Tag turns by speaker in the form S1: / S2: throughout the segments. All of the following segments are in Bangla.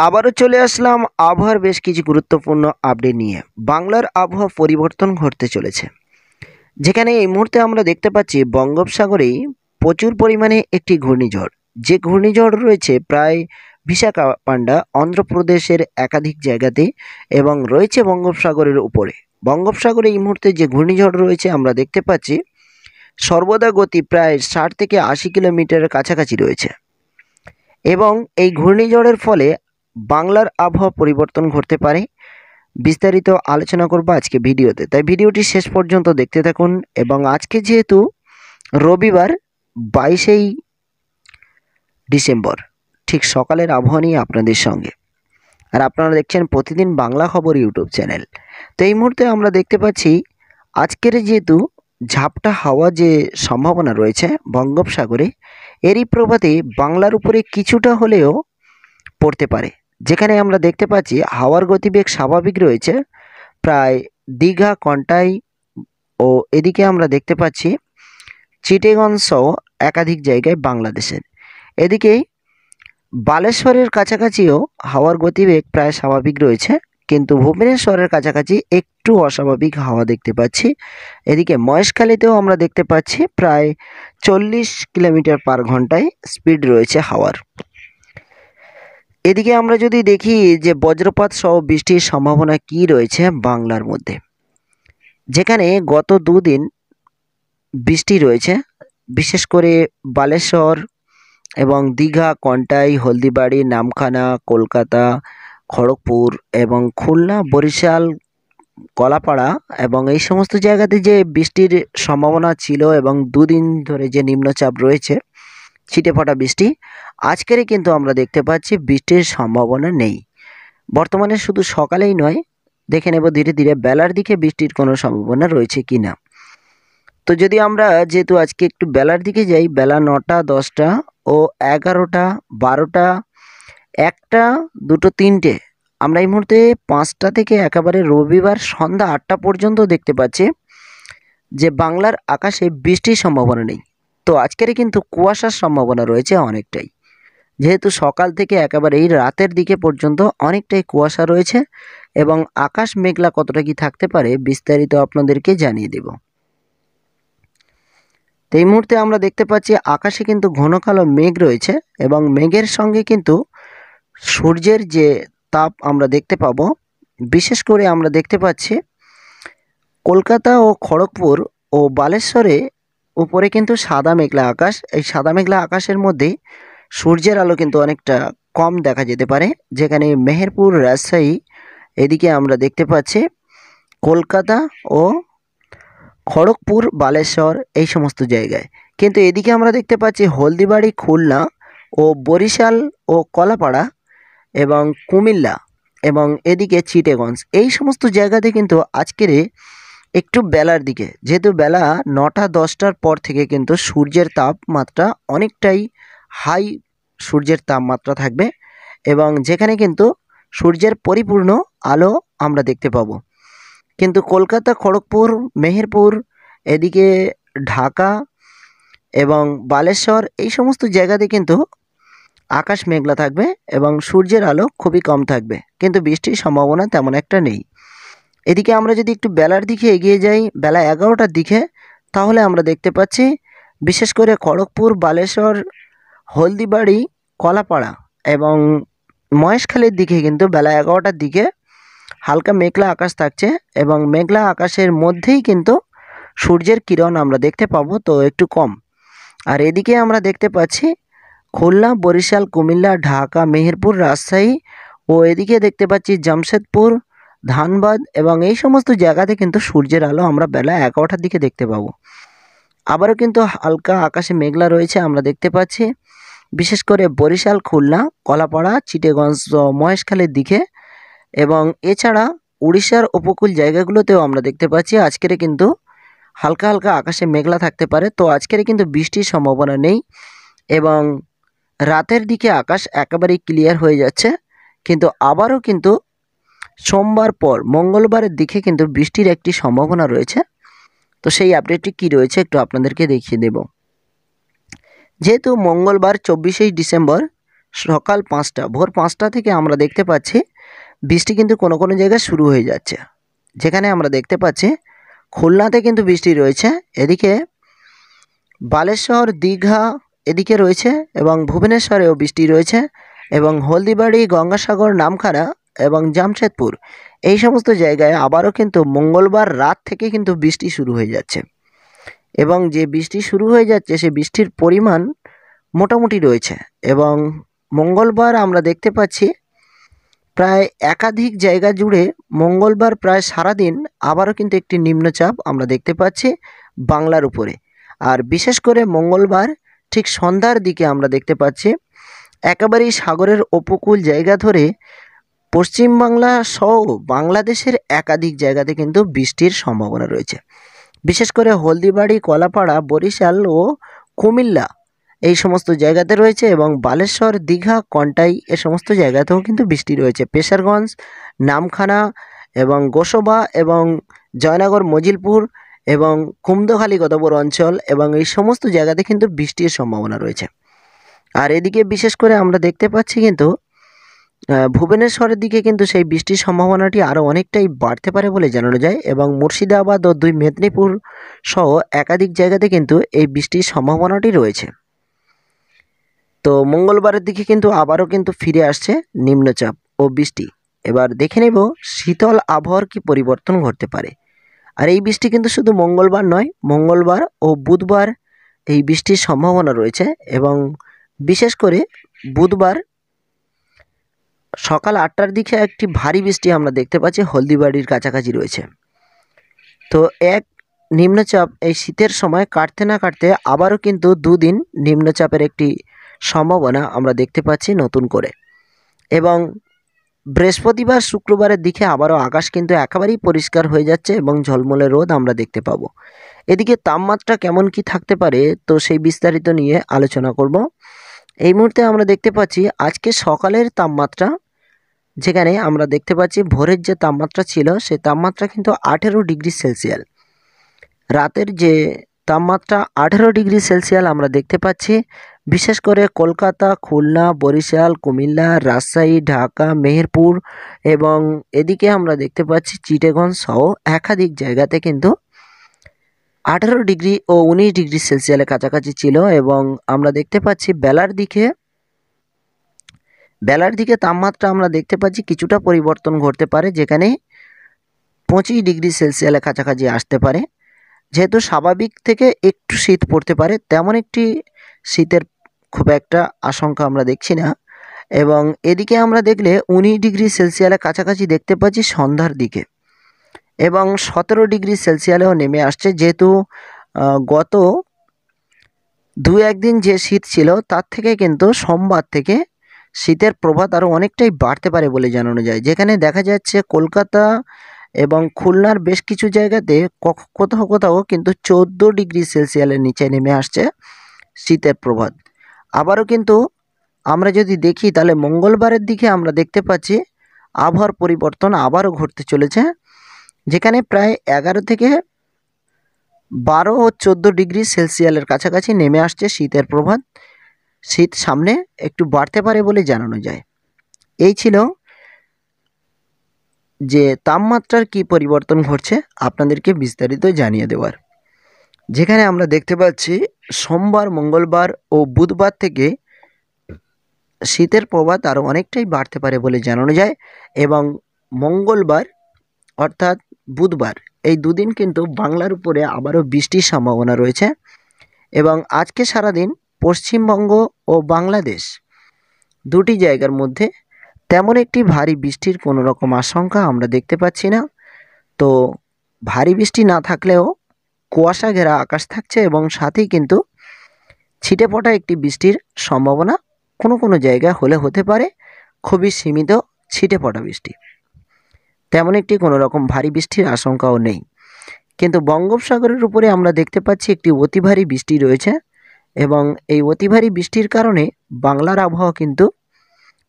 S1: আবারও চলে আসলাম আবহাওয়ার বেশ কিছু গুরুত্বপূর্ণ আপডেট নিয়ে। বাংলার আবহাওয়া পরিবর্তন ঘটতে চলেছে, যেখানে এই মুহূর্তে আমরা দেখতে পাচ্ছি বঙ্গোপসাগরেই প্রচুর পরিমাণে একটি ঘূর্ণিঝড়, যে ঘূর্ণিঝড় রয়েছে প্রায় বিশাখাপান্ডা অন্ধ্রপ্রদেশের একাধিক জায়গাতে এবং রয়েছে বঙ্গোপসাগরের উপরে। বঙ্গোপসাগরে এই মুহূর্তে যে ঘূর্ণিঝড় রয়েছে আমরা দেখতে পাচ্ছি সর্বদা গতি প্রায় 60 থেকে 80 কিলোমিটারের কাছাকাছি রয়েছে এবং এই ঘূর্ণিঝড়ের ফলে বাংলার আবহাওয়া পরিবর্তন ঘটতে পারে। বিস্তারিত আলোচনা করব আজকে ভিডিওতে, তাই ভিডিওটি শেষ পর্যন্ত দেখতে থাকুন। এবং আজকে যেহেতু রবিবার 22 ডিসেম্বর, ঠিক সকালের আবহাওয়া নিয়ে আপনাদের সঙ্গে, আর আপনারা দেখছেন প্রতিদিন বাংলা খবর ইউটিউব চ্যানেল। তো এই মুহূর্তে আমরা দেখতে পাচ্ছি আজকের যেহেতু ঝাপটা হাওয়া যে সম্ভাবনা রয়েছে বঙ্গোপসাগরে, এরই প্রভাবে বাংলার উপরে কিছুটা হলেও পড়তে পারে, যেখানে আমরা দেখতে পাচ্ছি হাওয়ার গতিবেগ স্বাভাবিক রয়েছে প্রায় দীঘা, কন্টাই ও এদিকে আমরা দেখতে পাচ্ছি চিটেগঞ্জ সহ একাধিক জায়গায় বাংলাদেশের। এদিকে বালেশ্বরের কাছাকাছিও হাওয়ার গতিবেগ প্রায় স্বাভাবিক রয়েছে, কিন্তু ভুবনেশ্বরের কাছাকাছি একটু অস্বাভাবিক হাওয়া দেখতে পাচ্ছি। এদিকে মহেশখালীতেও আমরা দেখতে পাচ্ছি প্রায় 40 কিলোমিটার পার ঘন্টায় স্পিড রয়েছে হাওয়ার। এদিকে আমরা যদি দেখি যে বজ্রপাত সহ বৃষ্টির সম্ভাবনা কি রয়েছে বাংলার মধ্যে, যেখানে গত দুদিন বৃষ্টি রয়েছে, বিশেষ করে বালেশ্বর এবং দীঘা, কন্টাই, হলদিবাড়ি, নামখানা, কলকাতা, খড়গপুর এবং খুলনা, বরিশাল, কলাপাড়া এবং এই সমস্ত জায়গাতে যে বৃষ্টির সম্ভাবনা ছিল এবং দুদিন ধরে যে নিম্নচাপ রয়েছে ছিটেফাটা বৃষ্টি, আজকেরই কিন্তু আমরা দেখতে পাচ্ছি বৃষ্টির সম্ভাবনা নেই। বর্তমানে শুধু সকালেই নয়, দেখে নেব ধীরে ধীরে বেলার দিকে বৃষ্টির কোনো সম্ভাবনা রয়েছে কি না। তো যদি আমরা যেহেতু আজকে একটু বেলার দিকে যাই, বেলা 9টা, 10টা ও 11টা, 12টা, 1টা, 2টো, 3টে, আমরা এই মুহূর্তে 5টা থেকে একেবারে রবিবার সন্ধ্যা 8টা পর্যন্ত দেখতে পাচ্ছি যে বাংলার আকাশে বৃষ্টির সম্ভাবনা নেই। তো আজকের কিন্তু কুয়াশার সম্ভাবনা রয়েছে অনেকটাই, যেহেতু সকাল থেকে একেবারে এই রাতের দিকে পর্যন্ত অনেকটাই কুয়াশা রয়েছে এবং আকাশ মেঘলা কতটা কি থাকতে পারে বিস্তারিত আপনাদেরকে জানিয়ে দেব। তো এই মুহূর্তে আমরা দেখতে পাচ্ছি আকাশে কিন্তু ঘন কালো মেঘ রয়েছে এবং মেঘের সঙ্গে কিন্তু সূর্যের যে তাপ আমরা দেখতে পাবো। বিশেষ করে আমরা দেখতে পাচ্ছি কলকাতা ও খড়গপুর ও বালেশ্বরে উপরে কিন্তু সাদা মেঘলা আকাশ। এই সাদা মেঘলা আকাশের মধ্যে সূর্যের আলো কিন্তু অনেকটা কম দেখা যেতে পারে, যেখানে মেহেরপুর, রাজশাহী, এদিকে আমরা দেখতে পাচ্ছি কলকাতা ও খড়গপুর, বালেশ্বর এই সমস্ত জায়গায়। কিন্তু এদিকে আমরা দেখতে পাচ্ছি হলদিবাড়ি, খুলনা ও বরিশাল ও কলাপাড়া এবং কুমিল্লা এবং এদিকে চিটেগঞ্জ, এই সমস্ত জায়গাতে কিন্তু আজকের একটু বেলার দিকে, যেহেতু বেলা 9টা 10টার পর থেকে কিন্তু সূর্যের তাপমাত্রা অনেকটাই হাই সূর্যের তাপমাত্রা থাকবে এবং যেখানে কিন্তু সূর্যের পরিপূর্ণ আলো আমরা দেখতে পাবো। কিন্তু কলকাতা, খড়গপুর, মেহেরপুর, এদিকে ঢাকা এবং বালেশ্বর এই সমস্ত জায়গাতে কিন্তু আকাশ মেঘলা থাকবে এবং সূর্যের আলো খুবই কম থাকবে, কিন্তু বৃষ্টির সম্ভাবনা তেমন একটা নেই। এদিকে আমরা যদি একটু বেলার দিকে এগিয়ে যাই, বেলা 11টার দিকে, তাহলে আমরা দেখতে পাচ্ছি বিশেষ করে খড়গপুর, বালেশ্বর, হলদিবাড়ি, কলাপাড়া এবং মহেশখালীর দিকে কিন্তু বেলা 11টার দিকে হালকা মেঘলা আকাশ থাকছে এবং মেঘলা আকাশের মধ্যেই কিন্তু সূর্যের কিরণ আমরা দেখতে পাবো, তো একটু কম। আর এদিকে আমরা দেখতে পাচ্ছি খুলনা, বরিশাল, কুমিল্লা, ঢাকা, মেহেরপুর, রাজশাহী ও এদিকে দেখতে পাচ্ছি জামশেদপুর, ধানবাদ এবং এই সমস্ত জায়গাতে কিন্তু সূর্যের আলো আমরা বেলা 11টার দিকে দেখতে পাবো। আবারও কিন্তু হালকা আকাশে মেঘলা রয়েছে আমরা দেখতে পাচ্ছি, বিশেষ করে বরিশাল, খুলনা, কলাপাড়া, চিটেগঞ্জ, মহেশখালীর দিকে এবং এছাড়া উড়িষ্যার উপকূল জায়গাগুলোতেও আমরা দেখতে পাচ্ছি আজকের কিন্তু হালকা হালকা আকাশে মেঘলা থাকতে পারে। তো আজকের কিন্তু বৃষ্টির সম্ভাবনা নেই এবং রাতের দিকে আকাশ একেবারেই ক্লিয়ার হয়ে যাচ্ছে, কিন্তু আবারও কিন্তু সোমবার পর মঙ্গলবারের দিকে কিন্তু বৃষ্টির একটি সম্ভাবনা রয়েছে। তো সেই আপডেটটি কি রয়েছে একটু আপনাদেরকে দেখিয়ে দেব। যেহেতু মঙ্গলবার 24 ডিসেম্বর সকাল 5টা, ভোর 5টা থেকে আমরা দেখতে পাচ্ছি বৃষ্টি কিন্তু কোনো কোনো জায়গায় শুরু হয়ে যাচ্ছে। যেখানে আমরা দেখতে পাচ্ছি খুলনাতে কিন্তু বৃষ্টি রয়েছে, এদিকে বালেশ্বর, দীঘা এদিকে রয়েছে এবং ভুবনেশ্বরেও বৃষ্টি রয়েছে এবং হলদিবাড়ি, গঙ্গাসাগর, নামখানা এবং জামশেদপুর এই সমস্ত জায়গায় আবারও কিন্তু মঙ্গলবার রাত থেকে কিন্তু বৃষ্টি শুরু হয়ে যাচ্ছে এবং যে বৃষ্টি শুরু হয়ে যাচ্ছে সে বৃষ্টির পরিমাণ মোটামুটি রয়েছে এবং মঙ্গলবার আমরা দেখতে পাচ্ছি প্রায় একাধিক জায়গা জুড়ে মঙ্গলবার প্রায় সারাদিন আবারও কিন্তু একটি নিম্নচাপ আমরা দেখতে পাচ্ছি বাংলার উপরে। আর বিশেষ করে মঙ্গলবার ঠিক সন্ধ্যার দিকে আমরা দেখতে পাচ্ছি একেবারেই সাগরের উপকূল জায়গা ধরে পশ্চিমবাংলা সহ বাংলাদেশের একাধিক জায়গাতে কিন্তু বৃষ্টির সম্ভাবনা রয়েছে। বিশেষ করে হলদিবাড়ি, কলাপাড়া, বরিশাল ও কুমিল্লা এই সমস্ত জায়গাতে রয়েছে এবং বালেশ্বর, দীঘা, কন্টাই এ সমস্ত জায়গাতেও কিন্তু বৃষ্টি রয়েছে। পেশারগঞ্জ, নামখানা এবং গোসবা এবং জয়নগর, মজিলপুর এবং কুমদোখালি গতবর অঞ্চল এবং এই সমস্ত জায়গাতে কিন্তু বৃষ্টির সম্ভাবনা রয়েছে। আর এদিকে বিশেষ করে আমরা দেখতে পাচ্ছি কিন্তু ভুবনেশ্বরের দিকে কিন্তু সেই বৃষ্টির সম্ভাবনাটি আরও অনেকটাই বাড়তে পারে বলে জানানো যায় এবং মুর্শিদাবাদ ও 2 মেদিনীপুর সহ একাধিক জায়গাতে কিন্তু এই বৃষ্টির সম্ভাবনাটি রয়েছে। তো মঙ্গলবারের দিকে কিন্তু আবারও কিন্তু ফিরে আসছে নিম্নচাপ ও বৃষ্টি। এবার দেখে নেব শীতল আবহাওয়ার কি পরিবর্তন ঘটতে পারে। আর এই বৃষ্টি কিন্তু শুধু মঙ্গলবার নয়, মঙ্গলবার ও বুধবার এই বৃষ্টির সম্ভাবনা রয়েছে এবং বিশেষ করে বুধবার সকাল 8টার দিকে একটি ভারী বৃষ্টি আমরা দেখতে পাচ্ছি হলদিবাড়ির কাছাকাছি রয়েছে। তো এক নিম্নচাপ এই শীতের সময় কাটতে না কাটতে আবারও কিন্তু 2 দিন নিম্নচাপের একটি সম্ভাবনা আমরা দেখতে পাচ্ছি নতুন করে এবং বৃহস্পতিবার, শুক্রবারের দিকে আবারও আকাশ কিন্তু একেবারেই পরিষ্কার হয়ে যাচ্ছে এবং ঝলমলে রোদ আমরা দেখতে পাবো। এদিকে তাপমাত্রা কেমন কি থাকতে পারে তো সেই বিস্তারিত নিয়ে আলোচনা করব। এই মুহূর্তে আমরা দেখতে পাচ্ছি আজকে সকালের তাপমাত্রা, যেখানে আমরা দেখতে পাচ্ছি ভোরের যে তাপমাত্রা ছিল সেই তাপমাত্রা কিন্তু 18 ডিগ্রি সেলসিয়াস। রাতের যে তাপমাত্রা 18 ডিগ্রি সেলসিয়াস আমরা দেখতে পাচ্ছি বিশেষ করে কলকাতা, খুলনা, বরিশাল, কুমিল্লা, রাজশাহী, ঢাকা, মেহেরপুর এবং এদিকে আমরা দেখতে পাচ্ছি চিটাগং সহ একাধিক জায়গাতে কিন্তু 18 ডিগ্রি ও 19 ডিগ্রি সেলসিয়াসের কাছাকাছি ছিল এবং আমরা দেখতে পাচ্ছি বেলার দিকে তাপমাত্রা আমরা দেখতে পাচ্ছি কিছুটা পরিবর্তন ঘটতে পারে, যেখানে 25 ডিগ্রি সেলসিয়াসের কাছাকাছি আসতে পারে। যেহেতু স্বাভাবিক থেকে একটু শীত পড়তে পারে, তেমন একটি শীতের খুব একটা আশঙ্কা আমরা দেখছি না এবং এদিকে আমরা দেখলে 19 ডিগ্রি সেলসিয়াসের কাছাকাছি দেখতে পাচ্ছি সন্ধ্যার দিকে এবং 17 ডিগ্রি সেলসিয়াসেও নেমে আসছে। যেহেতু গত 2-1 দিন যে শীত ছিল তার থেকে কিন্তু সোমবার থেকে শীতের প্রভাব আরও অনেকটাই বাড়তে পারে বলে জানানো যায়, যেখানে দেখা যাচ্ছে কলকাতা এবং খুলনার বেশ কিছু জায়গাতে কোথাও কোথাও কিন্তু 14 ডিগ্রি সেলসিয়াসের নিচে নেমে আসছে শীতের প্রভাব। আবারও কিন্তু আমরা যদি দেখি তাহলে মঙ্গলবারের দিকে আমরা দেখতে পাচ্ছি আবহাওয়ার পরিবর্তন আবারও ঘটতে চলেছে, যেখানে প্রায় 11 থেকে 12 ও 14 ডিগ্রি সেলসিয়াসের কাছাকাছি নেমে আসছে শীতের প্রভাব। শীত সামনে একটু বাড়তে পারে বলে জানানো যায়। এই ছিল যে তাপমাত্রার কি পরিবর্তন ঘটছে আপনাদেরকে বিস্তারিত জানিয়ে দেওয়ার, যেখানে আমরা দেখতে পাচ্ছি সোমবার, মঙ্গলবার ও বুধবার থেকে শীতের প্রভাব আরও অনেকটাই বাড়তে পারে বলে জানানো যায় এবং মঙ্গলবার অর্থাৎ বুধবার এই 2 দিন কিন্তু বাংলার উপরে আবারও বৃষ্টির সম্ভাবনা রয়েছে এবং আজকে সারাদিন পশ্চিমবঙ্গ ও বাংলাদেশ দুটি জায়গার মধ্যে তেমন একটি ভারী বৃষ্টির কোনো রকম আশঙ্কা আমরা দেখতে পাচ্ছি না। তো ভারী বৃষ্টি না থাকলেও কুয়াশা ঘেরা আকাশ থাকছে এবং সাথেই কিন্তু ছিটেফোঁটা একটি বৃষ্টির সম্ভাবনা কোনো কোনো জায়গায় হতে পারে, খুবই সীমিত ছিটেফোঁটা বৃষ্টি। তেমন একটি কোনো রকম ভারী বৃষ্টির আশঙ্কাও নেই, কিন্তু বঙ্গোপসাগরের উপরে আমরা দেখতে পাচ্ছি একটি অতি ভারী বৃষ্টি রয়েছে এবং এই অতি ভারী বৃষ্টির কারণে বাংলার আবহাওয়া কিন্তু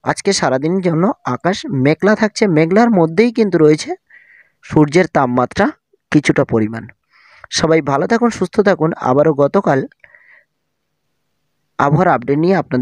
S1: আজকে সারাদিনের জন্য আকাশ মেঘলা থাকছে। মেঘলার মধ্যেই কিন্তু রয়েছে সূর্যের তাপমাত্রা কিছুটা পরিমাণ। সবাই ভালো থাকুন, সুস্থ থাকুন। আবারও গতকাল আবহাওয়ার আপডেট নিয়ে আপনাদের